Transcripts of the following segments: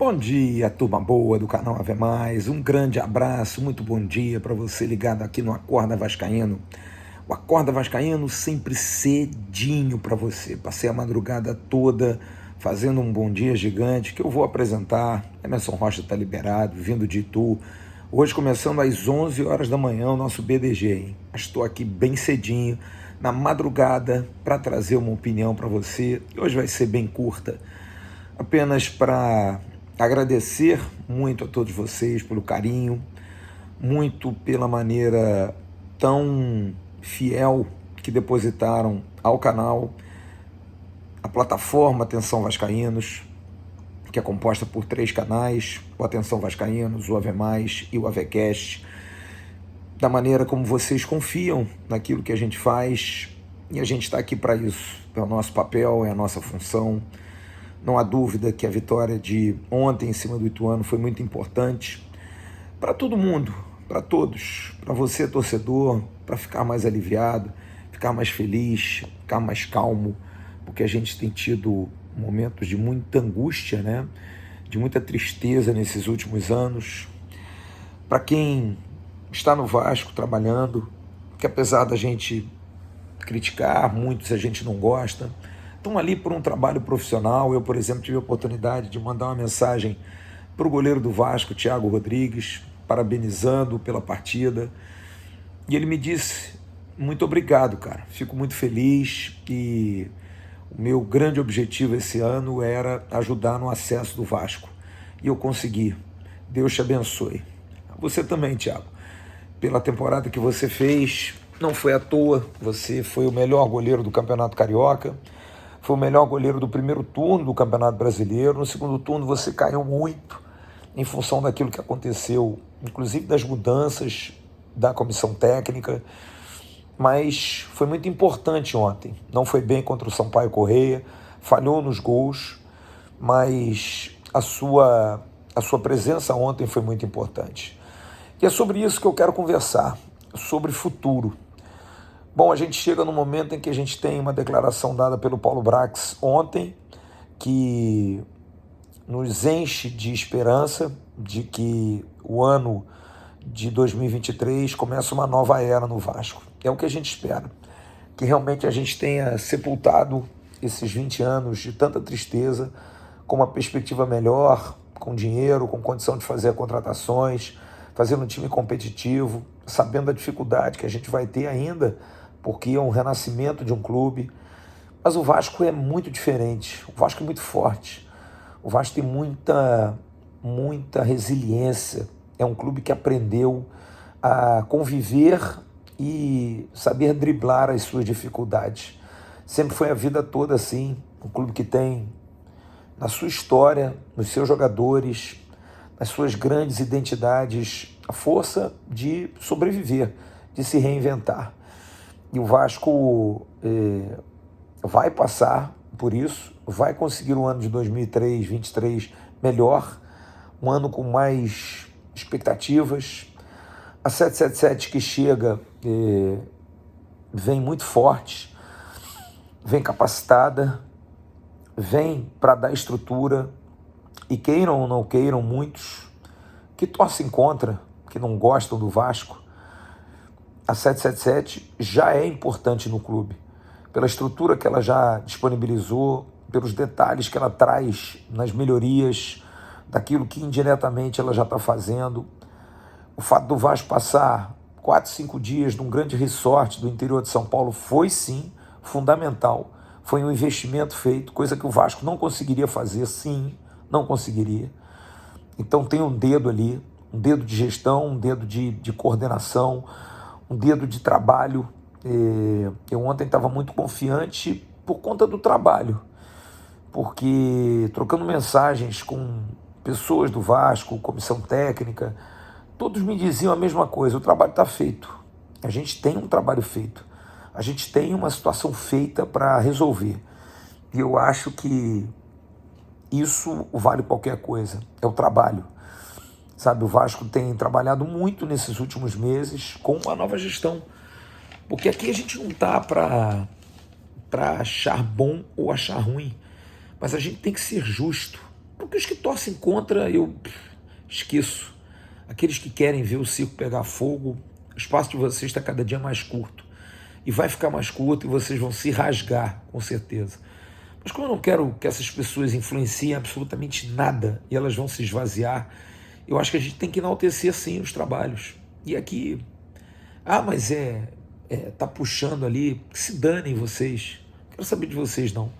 Bom dia, turma boa do canal Ave Mais. Um grande abraço, muito bom dia para você ligado aqui no Acorda Vascaíno. O Acorda Vascaíno sempre cedinho para você. Passei a madrugada toda fazendo um bom dia gigante que eu vou apresentar. Emerson Rocha está liberado, vindo de Itu. Hoje começando às 11 horas da manhã o nosso BDG, hein? Estou aqui bem cedinho, na madrugada, para trazer uma opinião para você. Hoje vai ser bem curta, apenas para agradecer muito a todos vocês pelo carinho, muito pela maneira tão fiel que depositaram ao canal, a plataforma Atenção Vascaínos, que é composta por 3 canais, o Atenção Vascaínos, o Ave Mais e o Avecast, da maneira como vocês confiam naquilo que a gente faz, e a gente está aqui para isso. É o nosso papel, é a nossa função. Não há dúvida que a vitória de ontem em cima do Ituano foi muito importante para todo mundo, para todos, para você torcedor, para ficar mais aliviado, ficar mais feliz, ficar mais calmo, porque a gente tem tido momentos de muita angústia, né? De muita tristeza nesses últimos anos. Para quem está no Vasco trabalhando, que apesar da gente criticar, muitos a gente não gosta, estão ali por um trabalho profissional. Eu, por exemplo, tive a oportunidade de mandar uma mensagem para o goleiro do Vasco, Thiago Rodrigues, parabenizando pela partida, e ele me disse: muito obrigado, cara, fico muito feliz, e o meu grande objetivo esse ano era ajudar no acesso do Vasco, e eu consegui. Deus te abençoe. Você também, Thiago, pela temporada que você fez. Não foi à toa, você foi o melhor goleiro do Campeonato Carioca, foi o melhor goleiro do primeiro turno do Campeonato Brasileiro. No segundo turno você caiu muito em função daquilo que aconteceu, inclusive das mudanças da comissão técnica, mas foi muito importante ontem. Não foi bem contra o Sampaio Corrêa, falhou nos gols, mas a sua presença ontem foi muito importante. E é sobre isso que eu quero conversar, sobre futuro. Bom, a gente chega no momento em que a gente tem uma declaração dada pelo Paulo Brax ontem, que nos enche de esperança de que o ano de 2023 começa uma nova era no Vasco. É o que a gente espera, que realmente a gente tenha sepultado esses 20 anos de tanta tristeza com uma perspectiva melhor, com dinheiro, com condição de fazer contratações, fazendo um time competitivo, sabendo a dificuldade que a gente vai ter ainda, porque é um renascimento de um clube. Mas o Vasco é muito diferente, o Vasco é muito forte, o Vasco tem muita resiliência, é um clube que aprendeu a conviver e saber driblar as suas dificuldades. Sempre foi a vida toda assim, um clube que tem na sua história, nos seus jogadores, nas suas grandes identidades, a força de sobreviver, de se reinventar. E o Vasco vai passar por isso, vai conseguir o ano de 2023 melhor, um ano com mais expectativas. A 777 que chega vem muito forte, vem capacitada, vem para dar estrutura, e queiram ou não queiram, muitos que torcem contra, que não gostam do Vasco, a 777 já é importante no clube, pela estrutura que ela já disponibilizou, pelos detalhes que ela traz nas melhorias daquilo que indiretamente ela já está fazendo. O fato do Vasco passar 4, 5 dias num grande resort do interior de São Paulo foi sim fundamental, foi um investimento feito, coisa que o Vasco não conseguiria fazer, sim, não conseguiria. Então tem um dedo ali, um dedo de gestão, um dedo de coordenação, um dedo de trabalho. Eu ontem estava muito confiante por conta do trabalho, porque trocando mensagens com pessoas do Vasco, comissão técnica, todos me diziam a mesma coisa: o trabalho está feito, a gente tem um trabalho feito, a gente tem uma situação feita para resolver. E eu acho que isso vale qualquer coisa, é o trabalho. Sabe, o Vasco tem trabalhado muito nesses últimos meses com uma nova gestão, porque aqui a gente não está para achar bom ou achar ruim, mas a gente tem que ser justo Porque os que torcem contra, eu esqueço. Aqueles que querem ver o circo pegar fogo, o espaço de vocês está cada dia mais curto. E vai ficar mais curto e vocês vão se rasgar, com certeza. Mas como eu não quero que essas pessoas influenciem absolutamente nada e elas vão se esvaziar, eu acho que a gente tem que enaltecer sim os trabalhos. E aqui, mas tá puxando ali, que se danem vocês. Não quero saber de vocês não.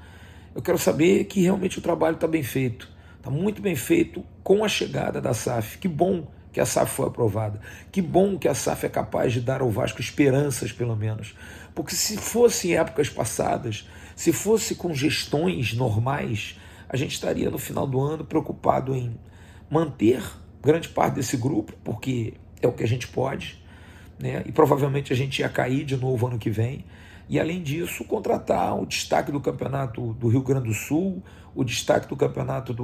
Eu quero saber que realmente o trabalho está bem feito. Está muito bem feito com a chegada da SAF. Que bom que a SAF foi aprovada. Que bom que a SAF é capaz de dar ao Vasco esperanças, pelo menos. Porque se fosse em épocas passadas, se fosse com gestões normais, a gente estaria no final do ano preocupado em manter grande parte desse grupo, porque é o que a gente pode, né? E provavelmente a gente ia cair de novo ano que vem. E além disso, contratar o destaque do campeonato do Rio Grande do Sul, o destaque do campeonato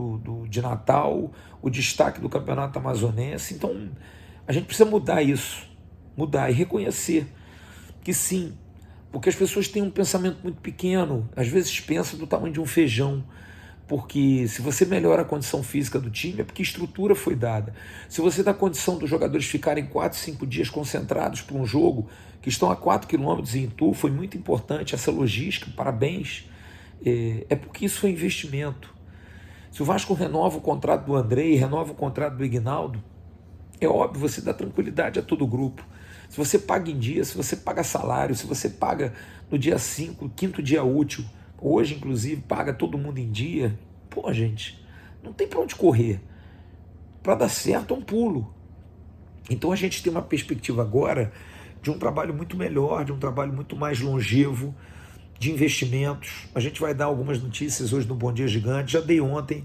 de Natal, o destaque do campeonato amazonense. Então, a gente precisa mudar isso, mudar e reconhecer que sim, porque as pessoas têm um pensamento muito pequeno, às vezes pensam do tamanho de um feijão, porque se você melhora a condição física do time é porque a estrutura foi dada. Se você dá condição dos jogadores ficarem 4, 5 dias concentrados para um jogo, que estão a 4 quilômetros em Itu, foi muito importante essa logística, parabéns, é porque isso foi investimento. Se o Vasco renova o contrato do Andrei, renova o contrato do Ignaldo, é óbvio, você dá tranquilidade a todo o grupo. Se você paga em dia, se você paga salário, se você paga no dia 5, quinto dia útil, hoje inclusive paga todo mundo em dia, pô gente, não tem para onde correr. Para dar certo é um pulo. Então a gente tem uma perspectiva agora de um trabalho muito melhor, de um trabalho muito mais longevo, de investimentos. A gente vai dar algumas notícias hoje no Bom Dia Gigante, já dei ontem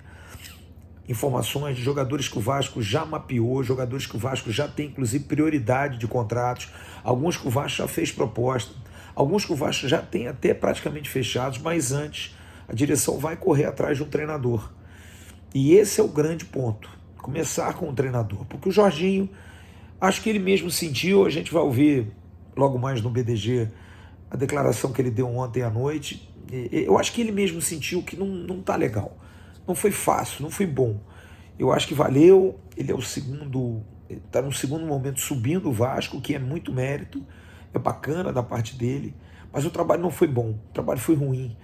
informações de jogadores que o Vasco já mapeou, jogadores que o Vasco já tem inclusive prioridade de contratos, alguns que o Vasco já fez proposta, alguns que o Vasco já tem até praticamente fechados, mas antes a direção vai correr atrás de um treinador. E esse é o grande ponto, começar com um treinador, porque o Jorginho, acho que ele mesmo sentiu, a gente vai ouvir logo mais no BDG a declaração que ele deu ontem à noite, eu acho que ele mesmo sentiu que não está legal. Não foi fácil, não foi bom. Eu acho que valeu, ele é o segundo, está no segundo momento subindo o Vasco, que é muito mérito, é bacana da parte dele, mas o trabalho não foi bom, o trabalho foi ruim.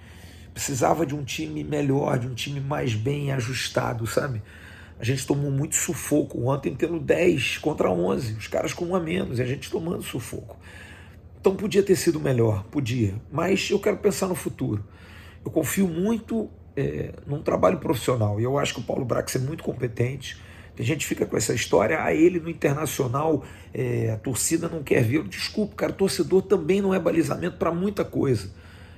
Precisava de um time melhor, de um time mais bem ajustado, sabe? A gente tomou muito sufoco ontem, tendo 10 contra 11, os caras com um a menos, e a gente tomando sufoco. Então podia ter sido melhor, podia, mas eu quero pensar no futuro. Eu confio muito num trabalho profissional, e eu acho que o Paulo Brax é muito competente. A gente fica com essa história, ele no Internacional, a torcida não quer ver. Desculpa, cara, o torcedor também não é balizamento para muita coisa.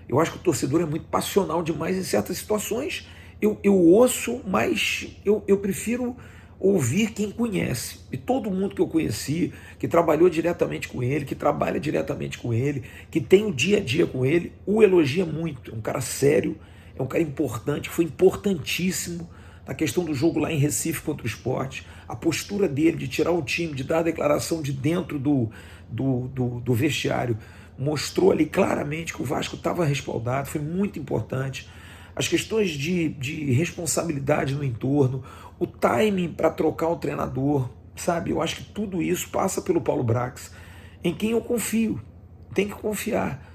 Eu acho que o torcedor é muito passional demais em certas situações. Eu ouço, mas eu prefiro ouvir quem conhece. E todo mundo que eu conheci, que trabalhou diretamente com ele, que trabalha diretamente com ele, que tem o dia a dia com ele, o elogia muito. É um cara sério, é um cara importante, foi importantíssimo na questão do jogo lá em Recife contra o Sport. A postura dele de tirar o time, de dar a declaração de dentro do vestiário, mostrou ali claramente que o Vasco estava respaldado, foi muito importante. As questões de responsabilidade no entorno, o timing para trocar o treinador, sabe? Eu acho que tudo isso passa pelo Paulo Brax, em quem eu confio, tem que confiar,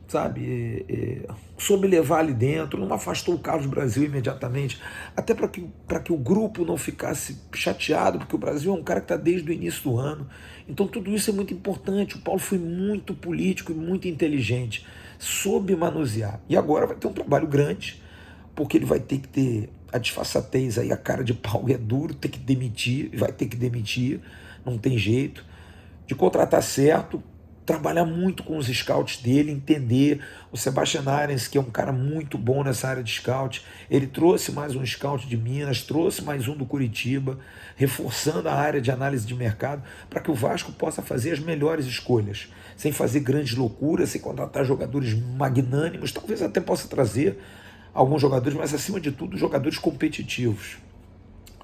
sabe? Soube levar ali dentro, não afastou o Carlos Brasil imediatamente, até para que o grupo não ficasse chateado, porque o Brasil é um cara que está desde o início do ano. Então tudo isso é muito importante. O Paulo foi muito político e muito inteligente, soube manusear. E agora vai ter um trabalho grande, porque ele vai ter que ter a disfarçatez aí, a cara de pau, e é duro, ter que demitir, vai ter que demitir, não tem jeito, de contratar certo, trabalhar muito com os scouts dele, entender. O Sebastian Arens, que é um cara muito bom nessa área de scout, ele trouxe mais um scout de Minas, trouxe mais um do Curitiba, reforçando a área de análise de mercado, para que o Vasco possa fazer as melhores escolhas, sem fazer grandes loucuras, sem contratar jogadores magnânimos, talvez até possa trazer alguns jogadores, mas acima de tudo jogadores competitivos.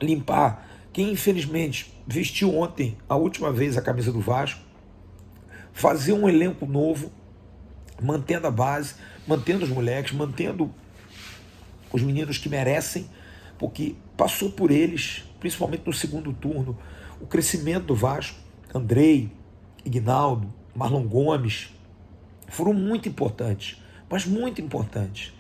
Limpar quem infelizmente vestiu ontem a última vez a camisa do Vasco, fazer um elenco novo, mantendo a base, mantendo os moleques, mantendo os meninos que merecem, porque passou por eles, principalmente no segundo turno, o crescimento do Vasco. Andrei, Ignaldo, Marlon Gomes, foram muito importantes, mas muito importantes.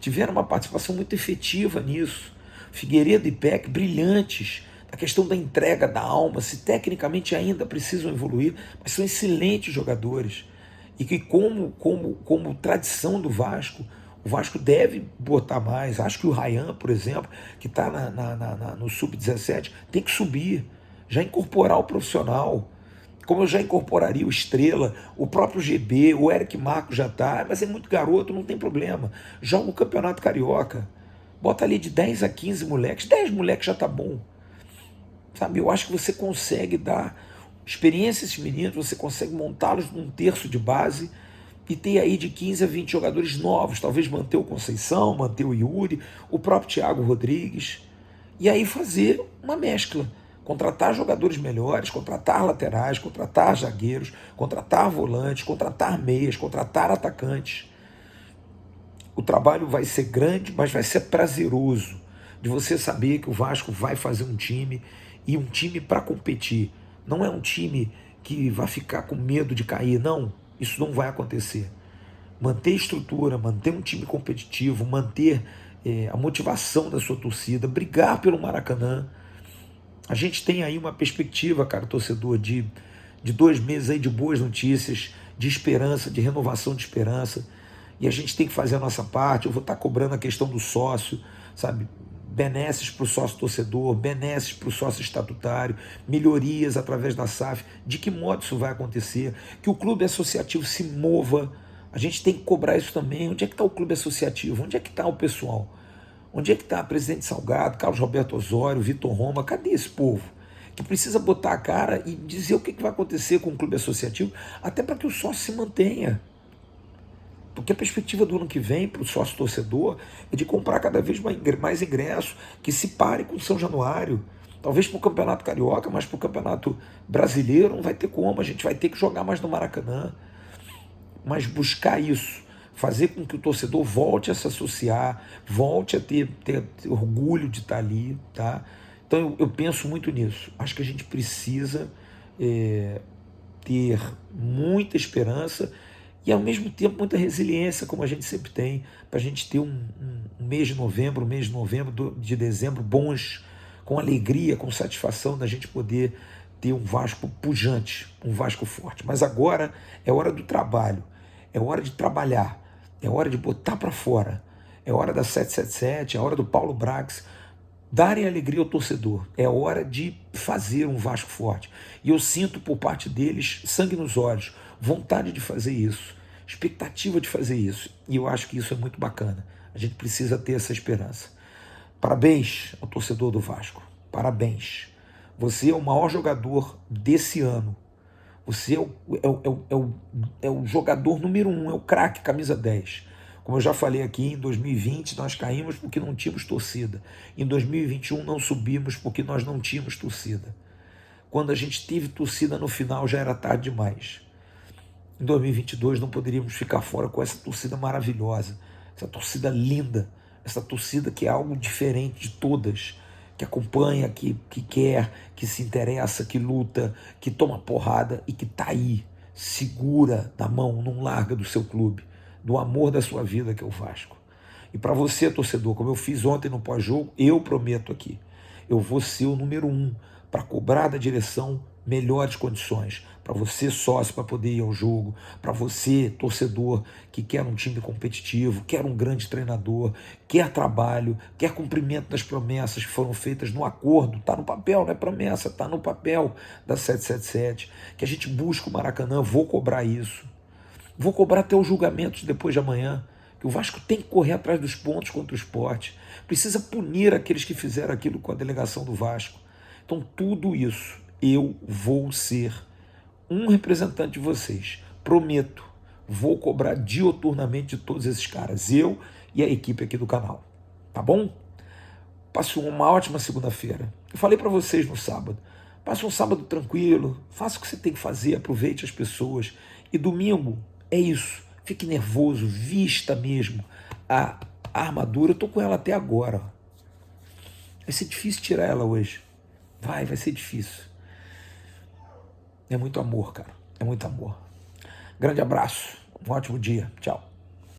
Tiveram uma participação muito efetiva nisso. Figueiredo e Peck, brilhantes, a questão da entrega da alma, se tecnicamente ainda precisam evoluir, mas são excelentes jogadores. E que como tradição do Vasco, o Vasco deve botar mais. Acho que o Ryan, por exemplo, que está no Sub-17, tem que subir, já incorporar o profissional, como eu já incorporaria o Estrela, o próprio GB, o Eric Marcos já está, mas é muito garoto, não tem problema. Joga o Campeonato Carioca, bota ali de 10 a 15 moleques, 10 moleques já está bom. Sabe, eu acho que você consegue dar experiência a esses meninos, você consegue montá-los num terço de base e ter aí de 15 a 20 jogadores novos, talvez manter o Conceição, manter o Yuri, o próprio Thiago Rodrigues, e aí fazer uma mescla, contratar jogadores melhores, contratar laterais, contratar zagueiros, contratar volantes, contratar meias, contratar atacantes. O trabalho vai ser grande, mas vai ser prazeroso de você saber que o Vasco vai fazer um time, e um time para competir. Não é um time que vai ficar com medo de cair, não. Isso não vai acontecer. Manter estrutura, manter um time competitivo, manter a motivação da sua torcida, brigar pelo Maracanã. A gente tem aí uma perspectiva, cara, torcedor, de 2 meses aí de boas notícias, de esperança, de renovação de esperança. E a gente tem que fazer a nossa parte. Eu vou estar cobrando a questão do sócio, sabe? Benesses para o sócio torcedor, benesses para o sócio estatutário, melhorias através da SAF. De que modo isso vai acontecer? Que o clube associativo se mova. A gente tem que cobrar isso também. Onde é que está o clube associativo? Onde é que está o pessoal? Onde é que está Presidente Salgado, Carlos Roberto Osório, Vitor Roma? Cadê esse povo? Que precisa botar a cara e dizer o que vai acontecer com o clube associativo, até para que o sócio se mantenha. Porque a perspectiva do ano que vem para o sócio torcedor é de comprar cada vez mais ingressos, que se pare com São Januário. Talvez para o Campeonato Carioca, mas para o Campeonato Brasileiro não vai ter como, a gente vai ter que jogar mais no Maracanã. Mas buscar isso, fazer com que o torcedor volte a se associar, volte a ter orgulho de estar ali. Tá? Então eu penso muito nisso. Acho que a gente precisa ter muita esperança e ao mesmo tempo muita resiliência, como a gente sempre tem, para a gente ter um mês de novembro, de dezembro bons, com alegria, com satisfação da gente poder ter um Vasco pujante, um Vasco forte. Mas agora é hora do trabalho, é hora de trabalhar, é hora de botar para fora, é hora da 777, é hora do Paulo Brax darem alegria ao torcedor. É hora de fazer um Vasco forte. E eu sinto por parte deles sangue nos olhos, vontade de fazer isso, expectativa de fazer isso. E eu acho que isso é muito bacana. A gente precisa ter essa esperança. Parabéns ao torcedor do Vasco. Parabéns. Você é o maior jogador desse ano. Você é o jogador número 1, é o craque camisa 10. Como eu já falei aqui, em 2020 nós caímos porque não tínhamos torcida. Em 2021 não subimos porque nós não tínhamos torcida. Quando a gente teve torcida no final já era tarde demais. Em 2022 não poderíamos ficar fora com essa torcida maravilhosa, essa torcida linda, essa torcida que é algo diferente de todas, que acompanha, que quer, que se interessa, que luta, que toma porrada e que está aí, segura na mão, não larga do seu clube, do amor da sua vida, que é o Vasco. E para você, torcedor, como eu fiz ontem no pós-jogo, eu prometo aqui, eu vou ser o número 1 para cobrar da direção melhores condições, para você sócio para poder ir ao jogo, para você torcedor que quer um time competitivo, quer um grande treinador, quer trabalho, quer cumprimento das promessas que foram feitas no acordo, está no papel, não é promessa, está no papel da 777, que a gente busca o Maracanã, vou cobrar isso. Vou cobrar até os julgamentos depois de amanhã, que o Vasco tem que correr atrás dos pontos contra o Sport. Precisa punir aqueles que fizeram aquilo com a delegação do Vasco. Então, tudo isso, eu vou ser um representante de vocês. Prometo, vou cobrar dioturnamente de todos esses caras, eu e a equipe aqui do canal. Tá bom? Passe uma ótima segunda-feira. Eu falei para vocês no sábado. Passe um sábado tranquilo, faça o que você tem que fazer, aproveite as pessoas. E domingo, é isso, fique nervoso, vista mesmo a armadura, eu estou com ela até agora. Vai ser difícil tirar ela hoje. Vai ser difícil. É muito amor, cara. É muito amor. Grande abraço. Um ótimo dia. Tchau.